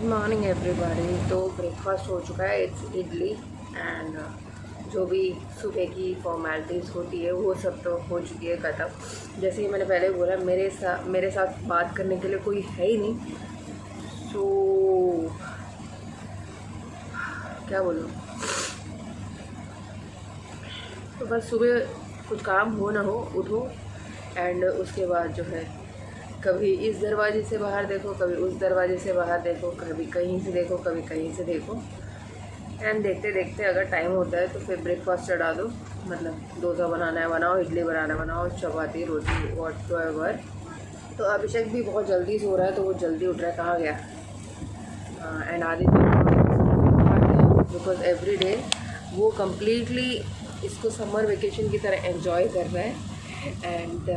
Morning everybody. तो breakfast हो चुका है, इट्स इडली एंड जो भी सुबह की फॉर्मेलिटीज़ होती है वो सब तो हो चुकी है ख़त्म। जैसे ही मैंने पहले बोला, मेरे साथ बात करने के लिए कोई है ही नहीं, तो क्या बोलूँ। तो बस सुबह कुछ काम हो ना हो, उठो एंड उसके बाद जो है कभी इस दरवाजे से बाहर देखो, कभी उस दरवाजे से बाहर देखो, कभी कहीं से देखो, कभी कहीं से देखो एंड देखते देखते अगर टाइम होता है तो फिर ब्रेकफास्ट चढ़ा दो। मतलब डोसा बनाना है बनाओ, इडली बनाना है बनाओ, चपाती रोटी व्हाटएवर। तो अभिषेक भी बहुत जल्दी सो रहा है, तो वो जल्दी उठ रहा है। कहाँ गया? And Aditya because every day वो कम्प्लीटली इसको समर वेकेशन की तरह एंजॉय कर रहा है एंड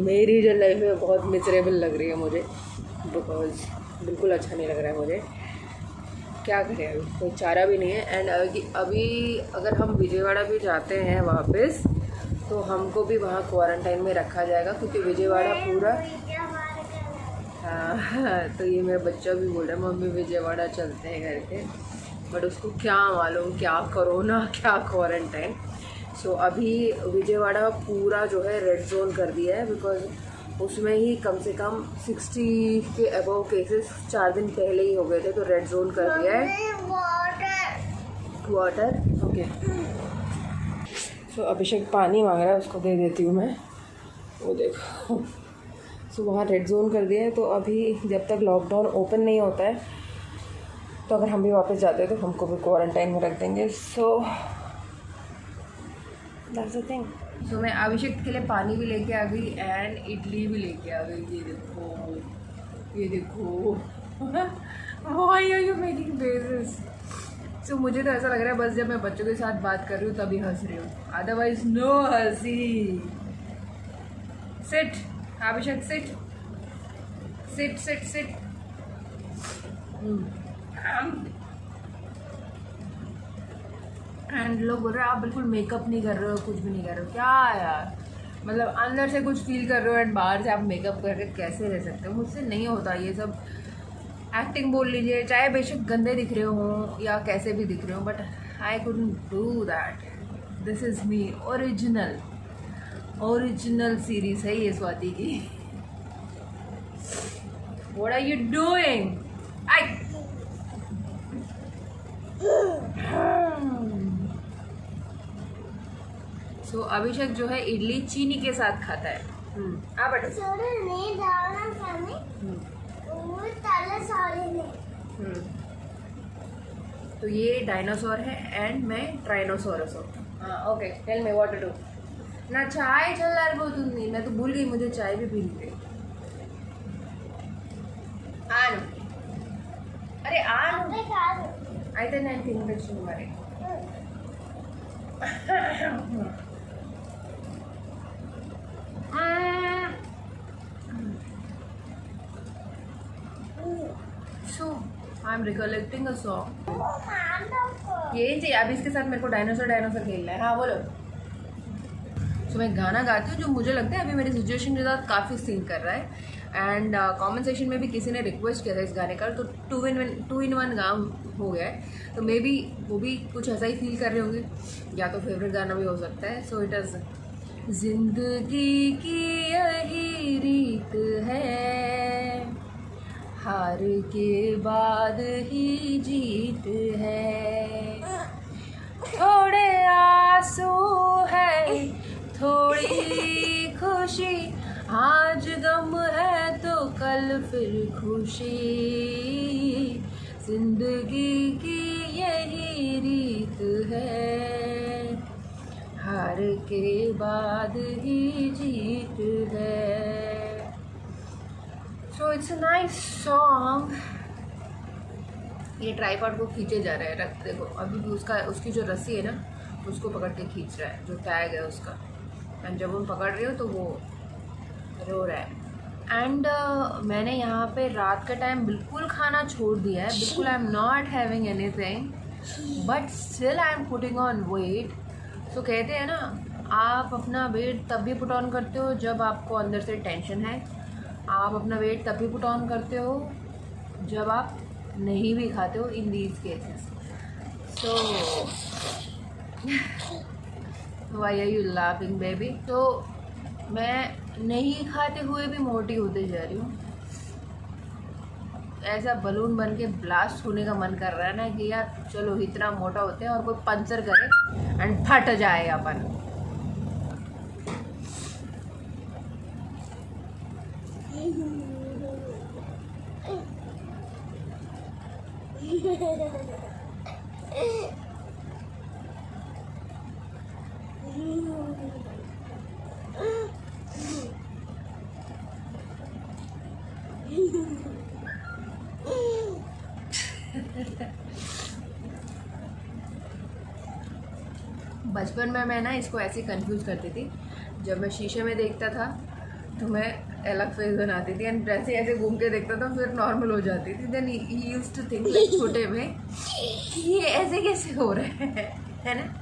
मेरी जो लाइफ है बहुत मिजरेबल लग रही है मुझे, बिकॉज बिल्कुल अच्छा नहीं लग रहा है मुझे। क्या करें, अभी कोई चारा भी नहीं है। एंड अभी अगर हम विजयवाड़ा भी जाते हैं वापस, तो हमको भी वहाँ क्वारंटाइन में रखा जाएगा, क्योंकि विजयवाड़ा पूरा हाँ। तो ये मेरा बच्चा भी बोल रहा है मम्मी विजयवाड़ा चलते हैं करके, बट उसको क्या मालूम क्या कोरोना क्या क्वारंटाइन। सो अभी विजयवाड़ा पूरा जो है रेड जोन कर दिया है, बिकॉज उसमें ही कम से कम 60 के अबव केसेस 4 दिन पहले ही हो गए थे, तो रेड जोन कर दिया है। Water okay. सो अभिषेक पानी मांग रहा है, उसको दे देती हूँ मैं। वो देखो, सो वहाँ रेड जोन कर दिया है। तो अभी जब तक लॉकडाउन ओपन नहीं होता है, तो अगर हम भी वापस जाते हैं तो हमको भी क्वारंटाइन में रख देंगे। So that's the thing. So मैं अभिषेक के लिए पानी भी लेके आ गई एंड इडली भी लेके आ गई। ये देखो, ये देखो। Why are you making faces? So मुझे तो ऐसा लग रहा है बस जब मैं बच्चों के साथ बात कर रही हूँ तभी हंस रही हूँ, अदरवाइज नो हंसी। Sit Abhishek, sit sit sit sit. And लोग बोल रहे हैं आप बिल्कुल मेकअप नहीं कर रहे हो, कुछ भी नहीं कर रहे हो। क्या यार, मतलब अंदर से कुछ फील कर रहे हो एंड बाहर से आप मेकअप करके कैसे रह सकते हो? मुझसे नहीं होता ये सब। एक्टिंग बोल लीजिए, चाहे बेशक गंदे दिख रहे हो या कैसे भी दिख रहे हो, but I couldn't do that. This is me, original series है ये स्वाति की। What are you doing? So Abhishek जो है इडली चीनी के साथ खाता है। तो ये डायनासोर है एंड मैं ट्राइनोसोरस हूँ। Okay, tell me what to do. ना चाय चल्लारिपोतुंदी, मैं तो भूल गई मुझे चाय भी पीनी थी। आनु, अरे आनु అయితే నేను తినిపించు మరి। So I'm recollecting a song। ये चाहिए अभी इसके साथ मेरे को डायनासोर खेलना है। हाँ बोलो। सो मैं गाना गाती हूँ जो मुझे लगता है अभी मेरी सिचुएशन के साथ काफ़ी सिंक कर रहा है। एंड कमेंट सेक्शन में भी किसी ने रिक्वेस्ट किया था इस गाने का, तो 2 in 1 गाम हो गया है। तो मे बी वो भी कुछ ऐसा ही फील कर रहे होंगे, या तो फेवरेट गाना भी हो सकता है। सो इट इज़ जिंदगी की यही रीत है, हार के बाद ही जीत है, थोड़े आंसू है थोड़ी खुशी, आज गम है तो कल फिर खुशी, जिंदगी की यही रीत है, हार के बाद ही जीत है। So it's a nice song. ये ट्राइपॉड को खींचे जा रहा है, रख देखो अभी भी उसकी जो रस्सी है ना उसको पकड़ के खींच रहा है, जो टैग है उसका। एंड जब हम पकड़ रहे हो तो वो रो रहा है। एंड मैंने यहाँ पे रात के टाइम बिल्कुल खाना छोड़ दिया है, बिल्कुल I am not having anything, but still I am putting on weight. So कहते हैं ना, आप अपना वेट तब भी पुट ऑन करते हो जब आपको अंदर से टेंशन है, आप अपना वेट तब भी पुट ऑन करते हो जब आप नहीं भी खाते हो in these cases. So why are you laughing baby? तो मैं नहीं खाते हुए भी मोटी होते जा रही हूँ। ऐसा बलून बन के ब्लास्ट होने का मन कर रहा है ना कि यार चलो इतना मोटा होते हैं और कोई पंचर करे एंड फट जाए अपन। बचपन में मैं ना इसको ऐसे कंफ्यूज करती थी। जब मैं शीशे में देखता था तो मैं अलग फेस बनाती थी एंड जैसे ऐसे घूम के देखता था फिर नॉर्मल हो जाती थी। Then he used to think like छोटे में ये ऐसे कैसे हो रहे हैं, है ना।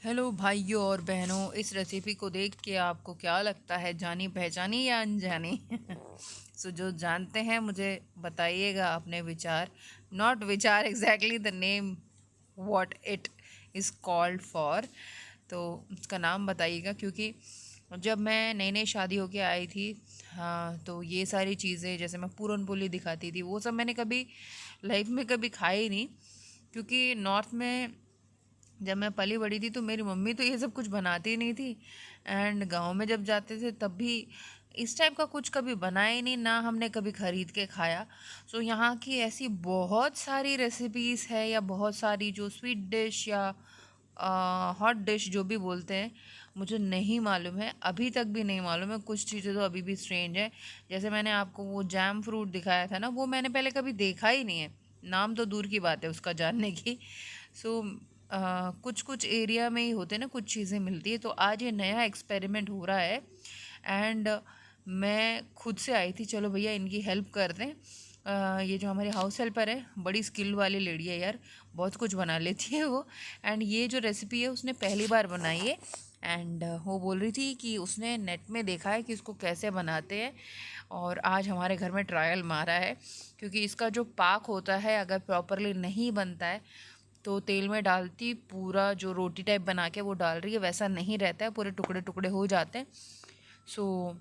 हेलो भाइयों और बहनों, इस रेसिपी को देख के आपको क्या लगता है, जानी पहचानी या अनजानी? सो जो जानते हैं मुझे बताइएगा अपने विचार, नॉट विचार exactly the name what it is called for, तो उसका नाम बताइएगा। क्योंकि जब मैं नई नई शादी होके आई थी, हाँ, तो ये सारी चीज़ें जैसे मैं पूरन पोली दिखाती थी वो सब मैंने कभी लाइफ में कभी खाई नहीं। क्योंकि नॉर्थ में जब मैं पली बड़ी थी तो मेरी मम्मी तो ये सब कुछ बनाती नहीं थी, एंड गांव में जब जाते थे तब भी इस टाइप का कुछ कभी बनाया ही नहीं, ना हमने कभी ख़रीद के खाया। सो यहाँ की ऐसी बहुत सारी रेसिपीज़ है या बहुत सारी जो स्वीट डिश या हॉट डिश जो भी बोलते हैं, मुझे नहीं मालूम है, अभी तक भी नहीं मालूम है। कुछ चीज़ें तो अभी भी स्ट्रेंज है। जैसे मैंने आपको वो जैम फ्रूट दिखाया था ना, वो मैंने पहले कभी देखा ही नहीं है, नाम तो दूर की बात है उसका जानने की। सो कुछ कुछ एरिया में ही होते हैं ना कुछ चीज़ें मिलती है। तो आज ये नया एक्सपेरिमेंट हो रहा है एंड मैं खुद से आई थी, चलो भैया इनकी हेल्प कर दें। ये जो हमारी हाउस हेल्पर है बड़ी स्किल वाली लेडी है यार, बहुत कुछ बना लेती है वो। एंड ये जो रेसिपी है उसने पहली बार बनाई है एंड वो बोल रही थी कि उसने नेट में देखा है कि इसको कैसे बनाते हैं, और आज हमारे घर में ट्रायल मारा है। क्योंकि इसका जो पाक होता है अगर प्रॉपरली नहीं बनता है तो तेल में डालती पूरा जो रोटी टाइप बना के वो डाल रही है वैसा नहीं रहता है, पूरे टुकड़े टुकड़े हो जाते हैं। सो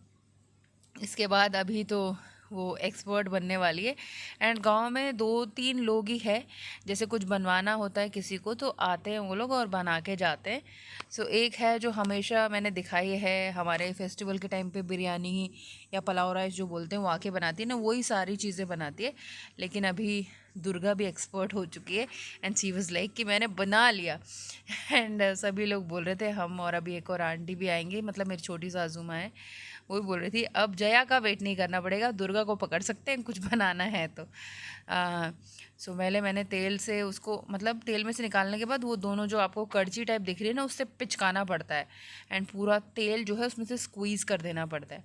इसके बाद अभी तो वो एक्सपर्ट बनने वाली है। एंड गांव में 2-3 लोग ही है, जैसे कुछ बनवाना होता है किसी को तो आते हैं वो लोग और बना के जाते हैं। सो एक है जो हमेशा मैंने दिखाई है हमारे फेस्टिवल के टाइम पे बिरयानी या पुलाव राइस जो बोलते हैं वो आके बनाती है ना, वही सारी चीज़ें बनाती है। लेकिन अभी दुर्गा भी एक्सपर्ट हो चुकी है एंड शी वाज लाइक कि मैंने बना लिया। एंड सभी लोग बोल रहे थे हम, और अभी एक और आंटी भी आएंगी, मतलब मेरी छोटी सासू माँ है, वो भी बोल रही थी अब जया का वेट नहीं करना पड़ेगा, दुर्गा को पकड़ सकते हैं कुछ बनाना है तो। सो मैंने तेल से उसको, मतलब तेल में से निकालने के बाद वो दोनों जो आपको कड़ची टाइप दिख रही है ना उससे पिचकाना पड़ता है एंड पूरा तेल जो है उसमें से स्क्वीज़ कर देना पड़ता है।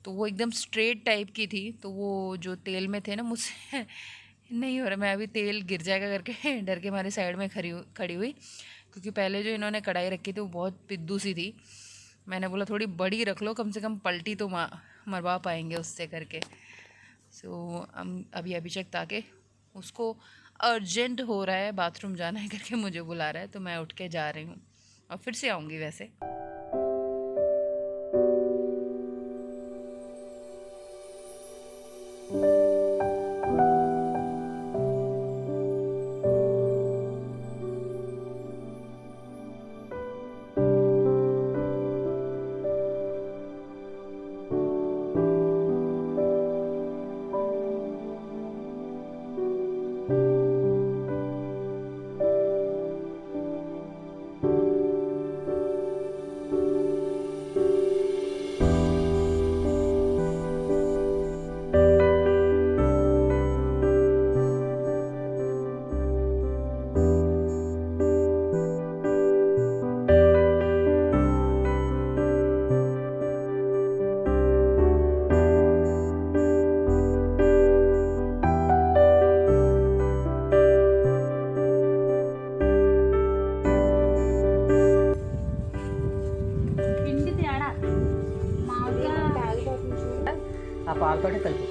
तो वो एकदम स्ट्रेट टाइप की थी, तो वो जो तेल में थे ना मुझसे नहीं हो रहा, मैं अभी तेल गिर जाएगा करके डर के मारे साइड में खड़ी हुई। क्योंकि पहले जो इन्होंने कढ़ाई रखी थी वो बहुत पिद्दू सी थी, मैंने बोला थोड़ी बड़ी रख लो, कम से कम पलटी तो मरवा पाएंगे उससे करके। सो हम अभी अभिषेक ताके उसको अर्जेंट हो रहा है, बाथरूम जाना है करके मुझे बुला रहा है, तो मैं उठ के जा रही हूँ और फिर से आऊँगी वैसे। apa alto de kalbu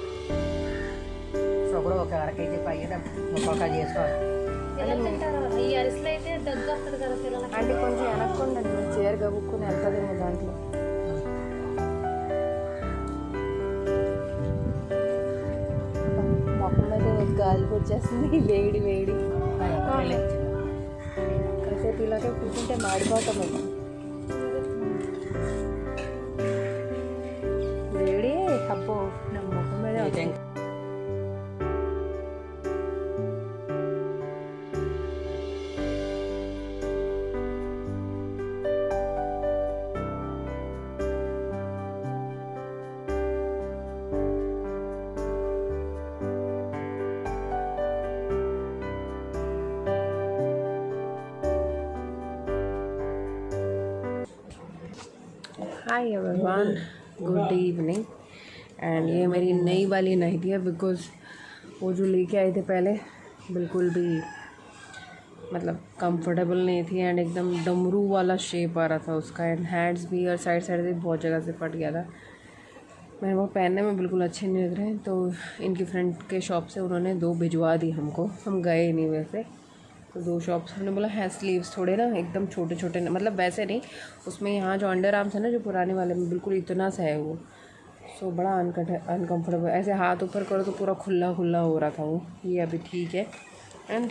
sogro ఒక అర కేజీ పైన ముక్కగా చేసుకోవాలి. ఎలా తింటారు ఈ అరిసెలు అయితే దగ్గు వస్తుంది కదా పిల్లలకి. అంటే కొంచెం వెనక్కుండా చీర గబుక్కుని వెళ్తుందేమో దాంట్లో. మొక్కల మీద గాలి వచ్చేస్తుంది, వేడి వేడి. కాసేపు ఇలాగే కూర్చుంటే మాడిపోతామేమో. వేడి అబ్బో నా మొక్కల మీద అవుతుంది. Hi everyone, good evening. And ये मेरी नई वाली नाइटी है बिकॉज वो जो लेके आए थे पहले बिल्कुल भी मतलब कंफर्टेबल नहीं थी एंड एकदम डमरू वाला शेप आ रहा था उसका एंड हैंड्स भी और साइड साइड से बहुत जगह से फट गया था। मेरे वो पहनने में बिल्कुल अच्छे नहीं लग रहे हैं, तो इनकी फ्रेंड के शॉप से उन्होंने 2 भिजवा दी हमको। हम गए नहीं वैसे, तो 2 शॉप्स हमने बोला है स्लीव्स थोड़े ना एकदम छोटे छोटे, मतलब वैसे नहीं, उसमें यहाँ जो अंडर आर्म्स है ना जो पुराने वाले में बिल्कुल इतना सा है वो, सो बड़ा अनकम्फर्टेबल। ऐसे हाथ ऊपर करो तो पूरा खुला खुला हो रहा था वो। ये अभी ठीक है एंड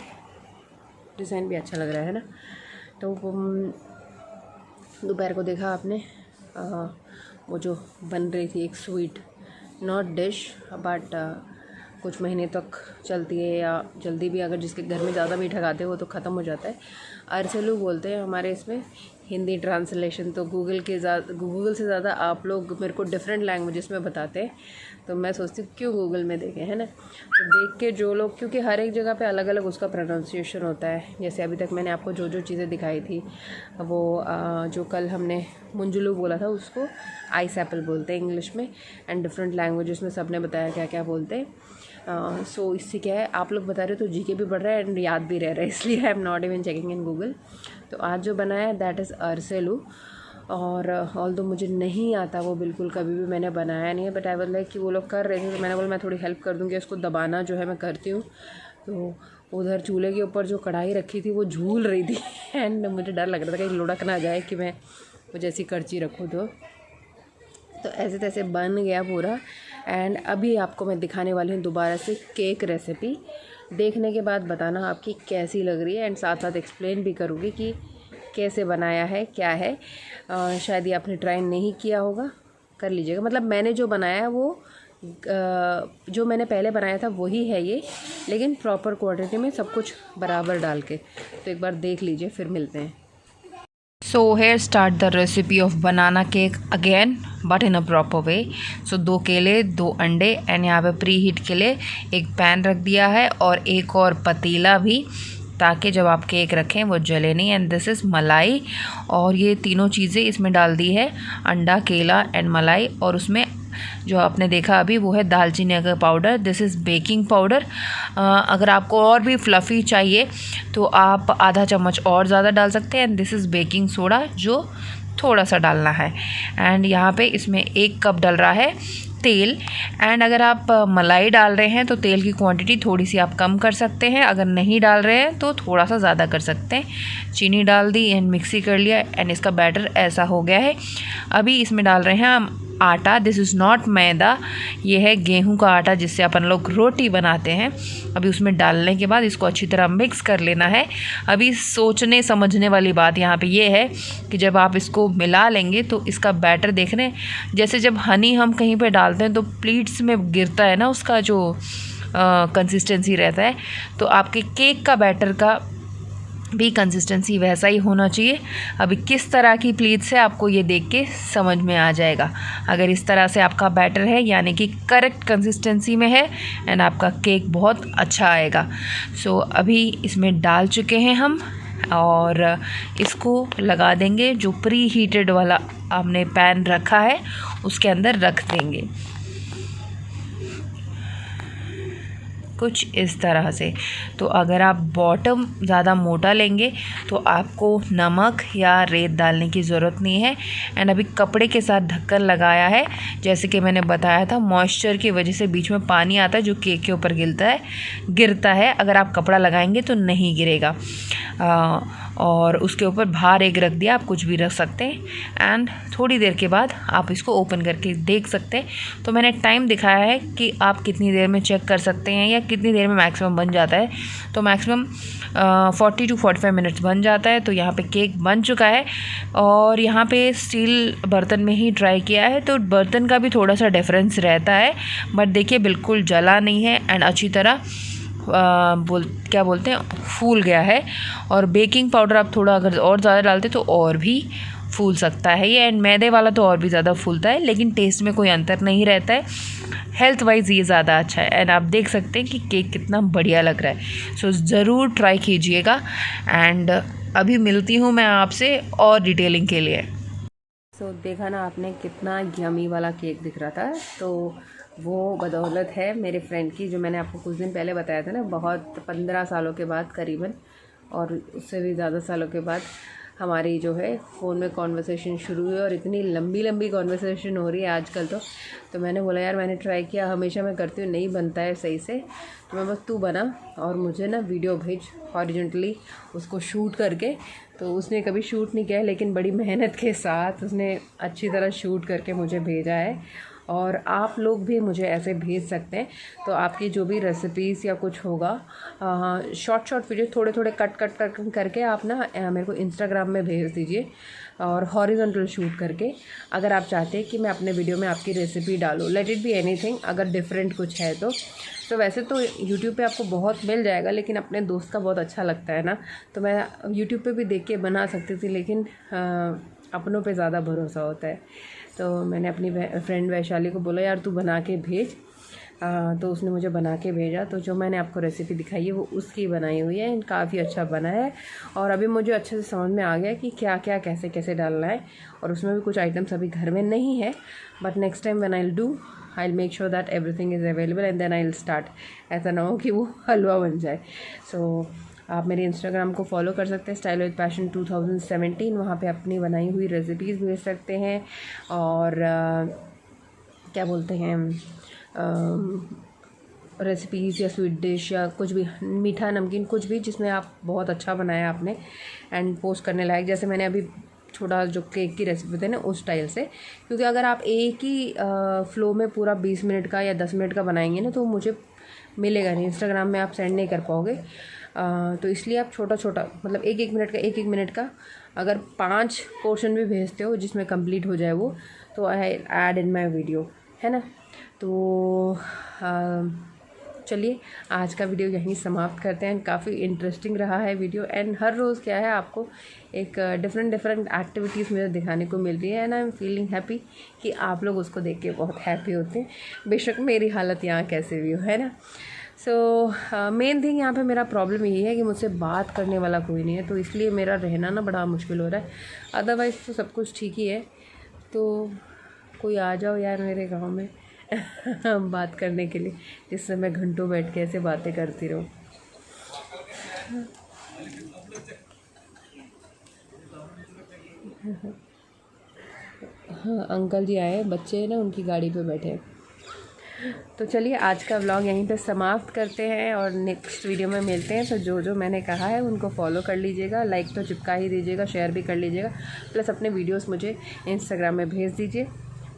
डिज़ाइन भी अच्छा लग रहा है ना। तो दोपहर को देखा आपने वो जो बन रही थी एक स्वीट, नॉट डिश बट कुछ महीने तक चलती है या जल्दी भी, अगर जिसके घर में ज़्यादा मीठा खाते हो तो ख़त्म हो जाता है। अरसेलू बोलते हैं हमारे इसमें, हिंदी ट्रांसलेशन तो गूगल से ज़्यादा आप लोग मेरे को डिफरेंट लैंग्वेजेस में बताते हैं, तो मैं सोचती हूँ क्यों गूगल में देखें, है ना। तो देख के जो लोग, क्योंकि हर एक जगह पे अलग अलग उसका प्रोनाउंसिएशन होता है। जैसे अभी तक मैंने आपको जो जो चीज़ें दिखाई थी, वो जो कल हमने मुंजलू बोला था उसको आइस एप्पल बोलते हैं इंग्लिश में, एंड डिफरेंट लैंग्वेजेस में सब ने बताया क्या क्या बोलते हैं। सो इससे क्या है, आप लोग बता रहे हो तो जीके भी बढ़ रहा है एंड याद भी रह रहा है, इसलिए आई am not even checking in Google. तो आज जो बनाया है दैट इज़ अरसेलू, और ऑल्दो मुझे नहीं आता वो बिल्कुल, कभी भी मैंने बनाया नहीं है, बट आई वाज लाइक कि वो लोग कर रहे थे तो मैंने बोला मैं थोड़ी हेल्प कर दूँगी। उसको दबाना जो है मैं करती हूँ। तो उधर चूल्हे के ऊपर जो कढ़ाई रखी थी वो झूल रही थी एंड मुझे डर लग रहा था कहीं लुढ़क ना जाए कि मैं कुछ ऐसी करची रखूँ। तो ऐसे तैसे बन गया पूरा। एंड अभी आपको मैं दिखाने वाली हूँ दोबारा से केक रेसिपी। देखने के बाद बताना आपकी कैसी लग रही है, एंड साथ साथ एक्सप्लेन भी करूँगी कि कैसे बनाया है, क्या है। शायद ये आपने ट्राई नहीं किया होगा, कर लीजिएगा। मतलब मैंने जो बनाया है वो जो मैंने पहले बनाया था वही है ये, लेकिन प्रॉपर क्वांटिटी में सब कुछ बराबर डाल के। तो एक बार देख लीजिए, फिर मिलते हैं। So here start the recipe of banana cake again but in a proper way. So 2 केले, 2 अंडे एंड यहाँ पे प्री हीट के लिए एक पैन रख दिया है और एक और पतीला भी, ताकि जब आप केक रखें वो जले नहीं। एंड दिस इज़ मलाई, और ये तीनों चीज़ें इसमें डाल दी है, अंडा, केला एंड मलाई। और उसमें जो आपने देखा अभी वो है दालचीनी का powder, this is baking powder. अगर आपको और भी फ्लफ़ी चाहिए तो आप आधा चम्मच और ज़्यादा डाल सकते हैं। And this is baking soda, जो थोड़ा सा डालना है। एंड यहाँ पे इसमें 1 कप डल रहा है तेल। एंड अगर आप मलाई डाल रहे हैं तो तेल की क्वांटिटी थोड़ी सी आप कम कर सकते हैं, अगर नहीं डाल रहे हैं तो थोड़ा सा ज़्यादा कर सकते हैं। चीनी डाल दी एंड मिक्सी कर लिया एंड इसका बैटर ऐसा हो गया है। अभी इसमें डाल रहे हैं हम आटा, दिस इज़ नॉट मैदा, ये है गेहूं का आटा जिससे अपन लोग रोटी बनाते हैं। अभी उसमें डालने के बाद इसको अच्छी तरह मिक्स कर लेना है। अभी सोचने समझने वाली बात यहाँ पे ये है कि जब आप इसको मिला लेंगे तो इसका बैटर देख रहे हैं, जैसे जब हनी हम कहीं पे डालते हैं तो प्लीट्स में गिरता है ना, उसका जो कंसिस्टेंसी रहता है, तो आपके केक का बैटर का भी कंसिस्टेंसी वैसा ही होना चाहिए। अभी किस तरह की प्लीट्स है आपको ये देख के समझ में आ जाएगा। अगर इस तरह से आपका बैटर है यानी कि करेक्ट कंसिस्टेंसी में है एंड आपका केक बहुत अच्छा आएगा। सो अभी इसमें डाल चुके हैं हम और इसको लगा देंगे। जो प्री हीटेड वाला हमने पैन रखा है उसके अंदर रख देंगे। कुछ इस तरह से। तो अगर आप बॉटम ज़्यादा मोटा लेंगे तो आपको नमक या रेत डालने की ज़रूरत नहीं है। एंड अभी कपड़े के साथ ढक्कन लगाया है, जैसे कि मैंने बताया था मॉइस्चर की वजह से बीच में पानी आता है जो केक के ऊपर गिरता है। अगर आप कपड़ा लगाएंगे तो नहीं गिरेगा। और उसके ऊपर बाहर एक रख दिया, आप कुछ भी रख सकते हैं। एंड थोड़ी देर के बाद आप इसको ओपन करके देख सकते हैं। तो मैंने टाइम दिखाया है कि आप कितनी देर में चेक कर सकते हैं या कितनी देर में मैक्सिमम बन जाता है। तो मैक्सिमम 40 to 45 मिनट्स बन जाता है। तो यहाँ पे केक बन चुका है और यहाँ पे स्टील बर्तन में ही ट्राई किया है, तो बर्तन का भी थोड़ा सा डिफरेंस रहता है। बट देखिए बिल्कुल जला नहीं है एंड अच्छी तरह क्या बोलते हैं फूल गया है। और बेकिंग पाउडर आप थोड़ा अगर और ज़्यादा डालते तो और भी फूल सकता है ये। एंड मैदे वाला तो और भी ज़्यादा फूलता है, लेकिन टेस्ट में कोई अंतर नहीं रहता है। हेल्थ वाइज ये ज़्यादा अच्छा है। एंड आप देख सकते हैं कि केक कितना बढ़िया लग रहा है। सो ज़रूर ट्राई कीजिएगा। एंड अभी मिलती हूँ मैं आपसे और डिटेलिंग के लिए। सो देखा ना आपने कितना यमी वाला केक दिख रहा था। तो वो बदौलत है मेरे फ्रेंड की, जो मैंने आपको कुछ दिन पहले बताया था ना, बहुत 15 सालों के बाद करीबन, और उससे भी ज़्यादा सालों के बाद हमारी जो है फ़ोन में कॉन्वर्सेशन शुरू हुई। और इतनी लंबी लंबी कॉन्वर्सेशन हो रही है आजकल। तो मैंने बोला यार मैंने ट्राई किया, हमेशा मैं करती हूँ नहीं बनता है सही से, तो मैं बस तू बना और मुझे ना वीडियो भेज हॉरिजॉन्टली उसको शूट करके। तो उसने कभी शूट नहीं किया, लेकिन बड़ी मेहनत के साथ उसने अच्छी तरह शूट करके मुझे भेजा है। और आप लोग भी मुझे ऐसे भेज सकते हैं। तो आपकी जो भी रेसिपीज़ या कुछ होगा, शॉर्ट वीडियो थोड़े थोड़े कट करके आप ना मेरे को इंस्टाग्राम में भेज दीजिए, और हॉरिजॉन्टल शूट करके। अगर आप चाहते हैं कि मैं अपने वीडियो में आपकी रेसिपी डालूँ, लेट इट बी एनीथिंग, अगर डिफरेंट कुछ है तो वैसे तो यूट्यूब पे आपको बहुत मिल जाएगा, लेकिन अपने दोस्त का बहुत अच्छा लगता है ना, तो मैं यूट्यूब पे भी देख के बना सकती थी, लेकिन अपनों पे ज़्यादा भरोसा होता है। तो मैंने अपनी फ्रेंड वैशाली को बोला यार तू बना के भेज। तो उसने मुझे बना के भेजा। तो जो मैंने आपको रेसिपी दिखाई है वो उसकी बनाई हुई है, काफ़ी अच्छा बना है। और अभी मुझे अच्छे से समझ में आ गया कि क्या क्या कैसे कैसे डालना है। और उसमें भी कुछ आइटम्स अभी घर में नहीं है, but next time when I will do I will make sure that everything is available and then I will start. ऐसा ना हो कि वो हलवा बन जाए। सो आप मेरे इंस्टाग्राम को फॉलो कर सकते हैं, स्टाइल विद पैशन 2017। वहाँ पे अपनी बनाई हुई रेसिपीज़ भेज सकते हैं। और क्या बोलते हैं रेसिपीज़ या स्वीट डिश या कुछ भी, मीठा नमकीन कुछ भी, जिसमें आप बहुत अच्छा बनाया आपने एंड पोस्ट करने लायक। जैसे मैंने अभी छोटा जो केक की रेसिपी थे ना उस स्टाइल से, क्योंकि अगर आप एक ही फ्लो में पूरा 20 मिनट का या 10 मिनट का बनाएंगे ना तो मुझे मिलेगा नहीं, इंस्टाग्राम में आप सेंड नहीं कर पाओगे। तो इसलिए आप छोटा छोटा मतलब एक मिनट का अगर 5 पोर्शन भी भेजते हो जिसमें कंप्लीट हो जाए वो, तो I add in my video, है ना। तो चलिए आज का वीडियो यहीं समाप्त करते हैं। काफ़ी इंटरेस्टिंग रहा है वीडियो। एंड हर रोज़ क्या है आपको एक डिफरेंट एक्टिविटीज़ मुझे दिखाने को मिल रही है। And I am feeling happy कि आप लोग उसको देख के बहुत हैप्पी होते हैं, बेशक मेरी हालत यहाँ कैसे भी हो, है ना। सो मेन थिंग यहाँ पे मेरा प्रॉब्लम यही है कि मुझसे बात करने वाला कोई नहीं है, तो इसलिए मेरा रहना ना बड़ा मुश्किल हो रहा है। अदरवाइज़ तो सब कुछ ठीक ही है। तो कोई आ जाओ यार मेरे गांव में बात करने के लिए, जिससे मैं घंटों बैठ के ऐसे बातें करती रहूँ। हाँ अंकल जी आए, बच्चे ना उनकी गाड़ी पे बैठे। तो चलिए आज का व्लॉग यहीं पे समाप्त करते हैं और नेक्स्ट वीडियो में मिलते हैं। तो जो जो मैंने कहा है उनको फॉलो कर लीजिएगा, लाइक तो चिपका ही दीजिएगा, शेयर भी कर लीजिएगा, प्लस अपने वीडियोस मुझे इंस्टाग्राम में भेज दीजिए।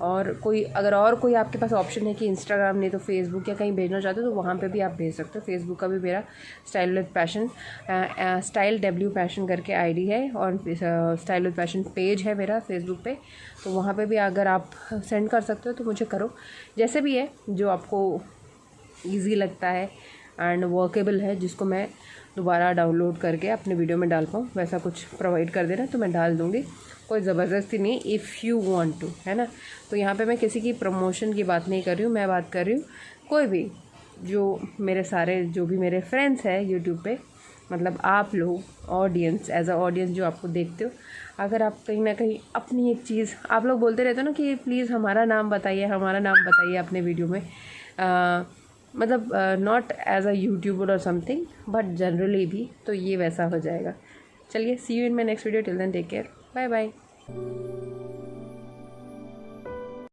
और कोई आपके पास ऑप्शन है कि इंस्टाग्राम नहीं तो फेसबुक या कहीं भेजना चाहते हो तो वहाँ पे भी आप भेज सकते हो। फेसबुक का भी मेरा style with passion style W passion करके आईडी है, और स्टाइल विद पैशन पेज है मेरा फेसबुक पे। तो वहाँ पे भी अगर आप सेंड कर सकते हो तो मुझे करो, जैसे भी है जो आपको ईजी लगता है एंड वर्केबल है, जिसको मैं दोबारा डाउनलोड करके अपने वीडियो में डाल पाऊँ, वैसा कुछ प्रोवाइड कर देना तो मैं डाल दूँगी। कोई ज़बरदस्ती नहीं, इफ़ यू वांट टू, है ना। तो यहाँ पे मैं किसी की प्रमोशन की बात नहीं कर रही हूँ, मैं बात कर रही हूँ कोई भी जो भी मेरे फ्रेंड्स हैं यूट्यूब पे, मतलब आप लोग ऑडियंस, एज अ ऑडियंस जो आपको देखते हो, अगर आप कहीं ना कहीं अपनी एक चीज़, आप लोग बोलते रहते हो ना कि प्लीज़ हमारा नाम बताइए अपने वीडियो में, मतलब नॉट एज अ यूट्यूबर और समथिंग बट जनरली भी, तो ये वैसा हो जाएगा। चलिए see you in my next video, till then take care, bye bye.